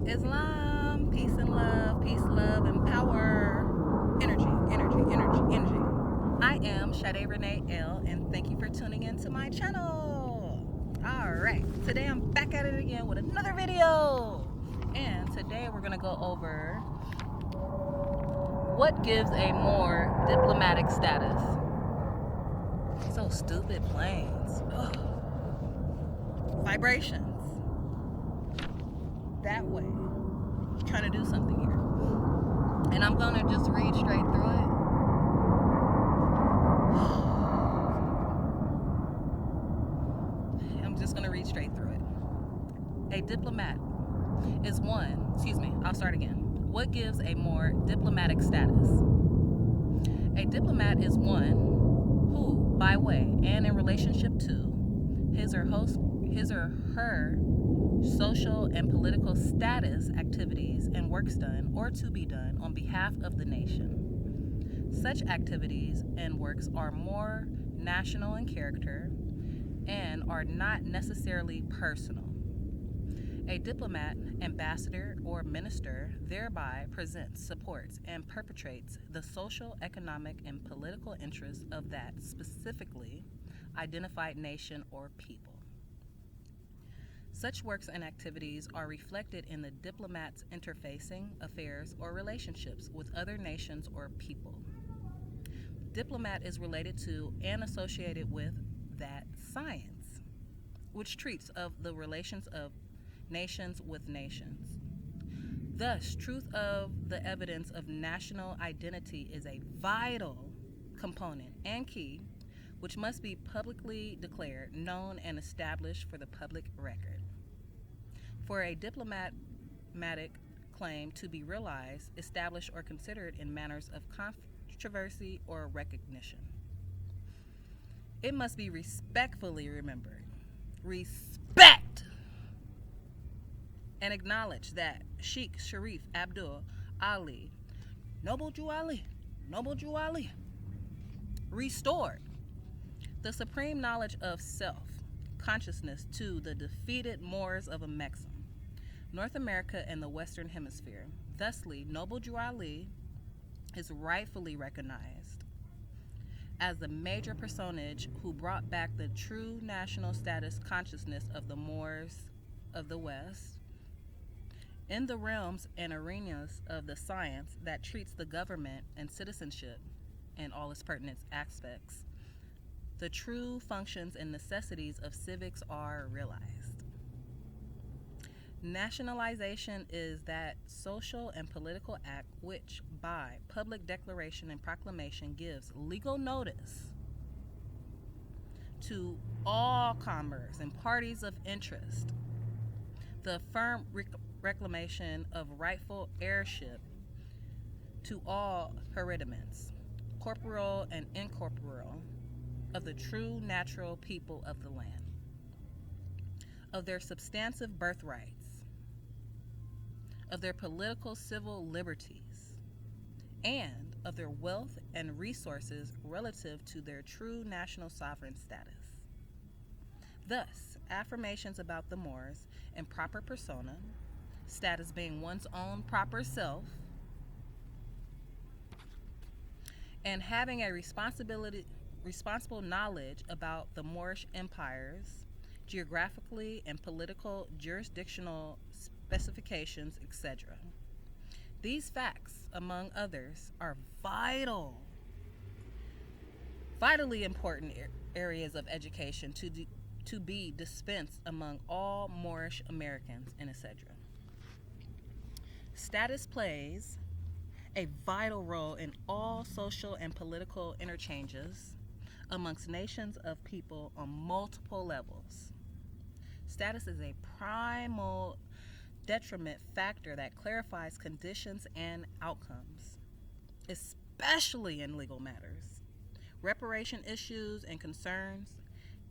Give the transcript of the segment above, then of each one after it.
Islam, peace, love, and power. Energy. I am Sade Renee L, and thank you for tuning in to my channel. Alright, today I'm back at it again with another video. And today we're going to go over what gives a more diplomatic status. So stupid planes. Ugh. Vibrations. That way. Trying to do something here. And I'm going to just read straight through it. I'm just going to read straight through it. A diplomat is one, I'll start again. What gives a more diplomatic status? A diplomat is one who, by way and in relationship to his or her social and political status, activities, and works done or to be done on behalf of the nation. Such activities and works are more national in character and are not necessarily personal. A diplomat, ambassador, or minister thereby presents, supports, and perpetrates the social, economic, and political interests of that specifically identified nation or people. Such works and activities are reflected in the diplomat's interfacing affairs or relationships with other nations or people. Diplomat is related to and associated with that science, which treats of the relations of nations with nations. Thus, truth of the evidence of national identity is a vital component and key which must be publicly declared, known, and established for the public record. For a diplomatic claim to be realized, established, or considered in manners of controversy or recognition, it must be respectfully remembered. Respect! And acknowledge that Sheik Sharif Abdul Ali, Noble Jew Ali, restored the supreme knowledge of self-consciousness to the defeated Moors of Amexem, North America, and the Western Hemisphere. Thusly, Noble Jew Ali is rightfully recognized as the major personage who brought back the true national status consciousness of the Moors of the West in the realms and arenas of the science that treats the government and citizenship and all its pertinent aspects. The true functions and necessities of civics are realized. Nationalization is that social and political act which, by public declaration and proclamation, gives legal notice to all comers and parties of interest the firm reclamation of rightful heirship to all hereditaments, corporeal and incorporeal, of the true natural people of the land, of their substantive birthrights, of their political civil liberties, and of their wealth and resources relative to their true national sovereign status. Thus, affirmations about the Moors and proper persona, status being one's own proper self, and having a responsible knowledge about the Moorish empires, geographically and political jurisdictional specifications, etc. These facts, among others, are vitally important areas of education to be dispensed among all Moorish Americans, and etc. Status plays a vital role in all social and political interchanges amongst nations of people on multiple levels. Status is a primal detriment factor that clarifies conditions and outcomes, especially in legal matters, reparation issues and concerns,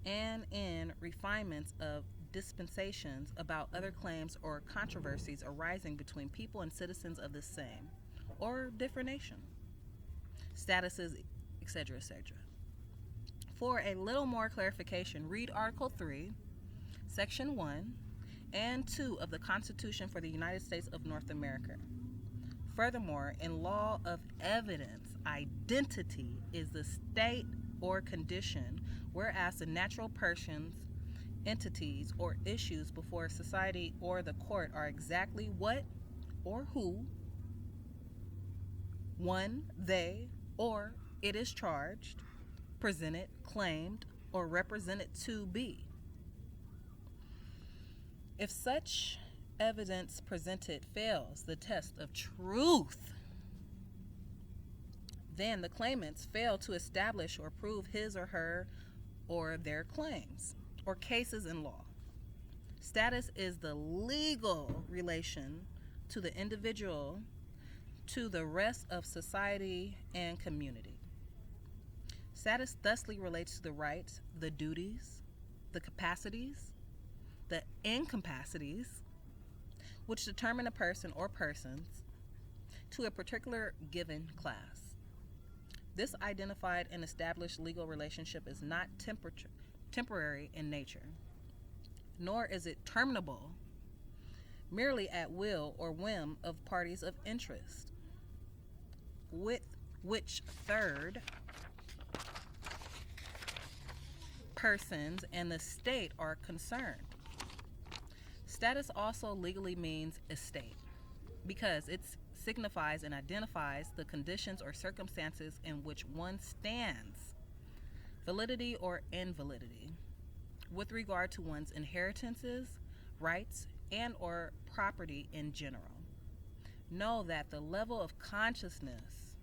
and in refinements of dispensations about other claims or controversies arising between people and citizens of the same or different nation, statuses, etc., etc. For a little more clarification, read Article 3, Section 1, and 2 of the Constitution for the United States of North America. Furthermore, in law of evidence, identity is the state or condition whereas the natural persons, entities, or issues before society or the court are exactly what or who, one, they, or it is charged, presented, claimed, or represented to be. If such evidence presented fails the test of truth, then the claimants fail to establish or prove his or her or their claims or cases in law. Status is the legal relation to the individual to the rest of society and community. Status thusly relates to the rights, the duties, the capacities, the incapacities, which determine a person or persons to a particular given class. This identified and established legal relationship is not temporary in nature, nor is it terminable merely at will or whim of parties of interest, with which third persons and the state are concerned. Status also legally means estate because it signifies and identifies the conditions or circumstances in which one stands, validity or invalidity, with regard to one's inheritances, rights, and or property in general. Know that the level of consciousness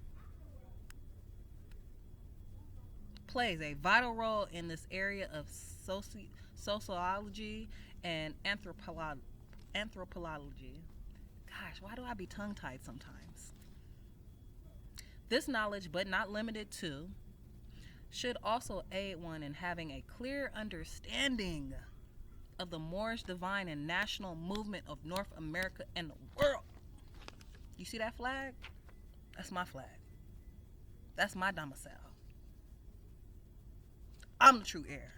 plays a vital role in this area of sociology and anthropology. Gosh, why do I be tongue-tied sometimes? This knowledge, but not limited to, should also aid one in having a clear understanding of the Moorish divine and national movement of North America and the world. You see that flag? That's my flag. That's my domicile. I'm the true heir.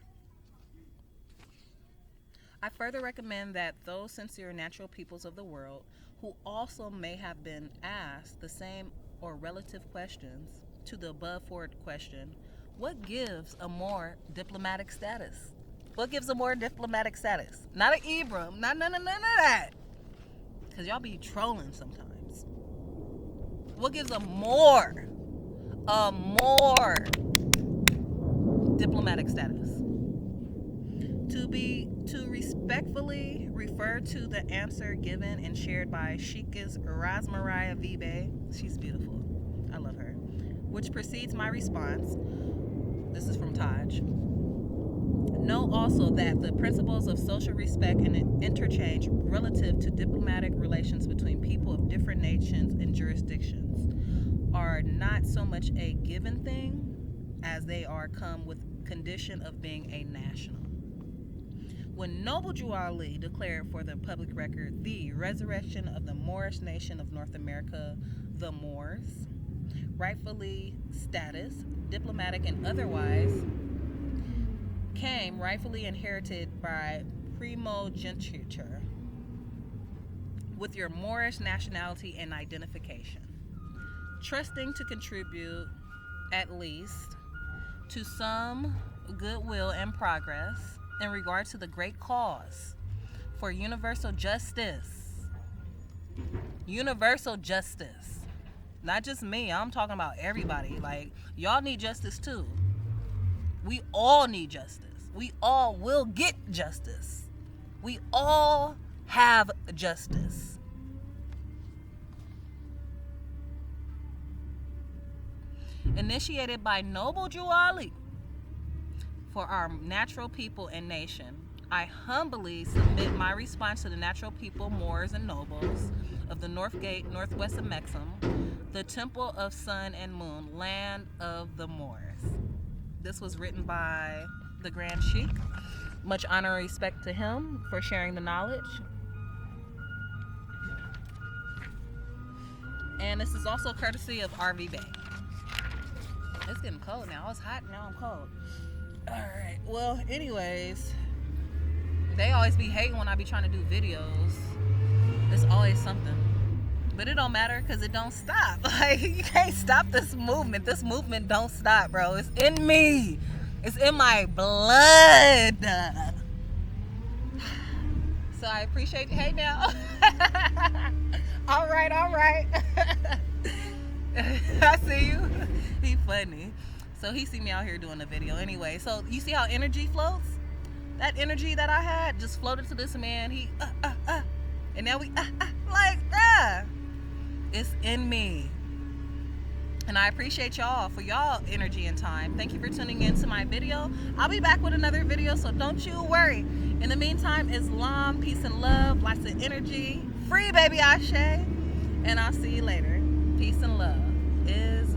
I further recommend that those sincere natural peoples of the world who also may have been asked the same or relative questions to the above forward question, what gives a more diplomatic status? What gives a more diplomatic status? Not an Ibram, none of that. Because y'all be trolling sometimes. What gives a more diplomatic status? To respectfully refer to the answer given and shared by Sheik's Rosmaria Vibe. She's beautiful. I love her. Which precedes my response. This is from Taj. Know also that the principles of social respect and interchange relative to diplomatic relations between people of different nations and jurisdictions are not so much a given thing as they are come with condition of being a national. When Noble Drew Ali declared for the public record the resurrection of the Moorish nation of North America, the Moors, rightfully status, diplomatic and otherwise, came rightfully inherited by primogeniture with your Moorish nationality and identification, trusting to contribute at least to some goodwill and progress in regard to the great cause for universal justice. Universal justice. Not just me, I'm talking about everybody. Like, y'all need justice too. We all need justice. We all will get justice. We all have justice. Initiated by Noble Drew Ali for our natural people and nation, I humbly submit my response to the natural people, Moors and nobles of the North Gate, northwest of Mexham, the temple of sun and moon, land of the Moors. This was written by the Grand Sheik. Much honor and respect to him for sharing the knowledge. And this is also courtesy of RV Bay. It's getting cold now. It's hot, now I'm cold. Alright, well, anyways, They always be hating when I be trying to do videos. It's always something. But it don't matter because it don't stop. Like, you can't stop this movement. This movement don't stop, bro. It's in me. It's in my blood. So I appreciate you. Hey now. All right. I see you. He funny. So he see me out here doing the video anyway. So you see how energy floats? That energy that I had just floated to this man. He and now we like it's in me. And I appreciate y'all for y'all energy and time. Thank you for tuning in to my video. I'll be back with another video, so don't you worry. In the meantime, Islam, peace and love, lots of energy. Free baby Ashe. And I'll see you later. Peace and love. Is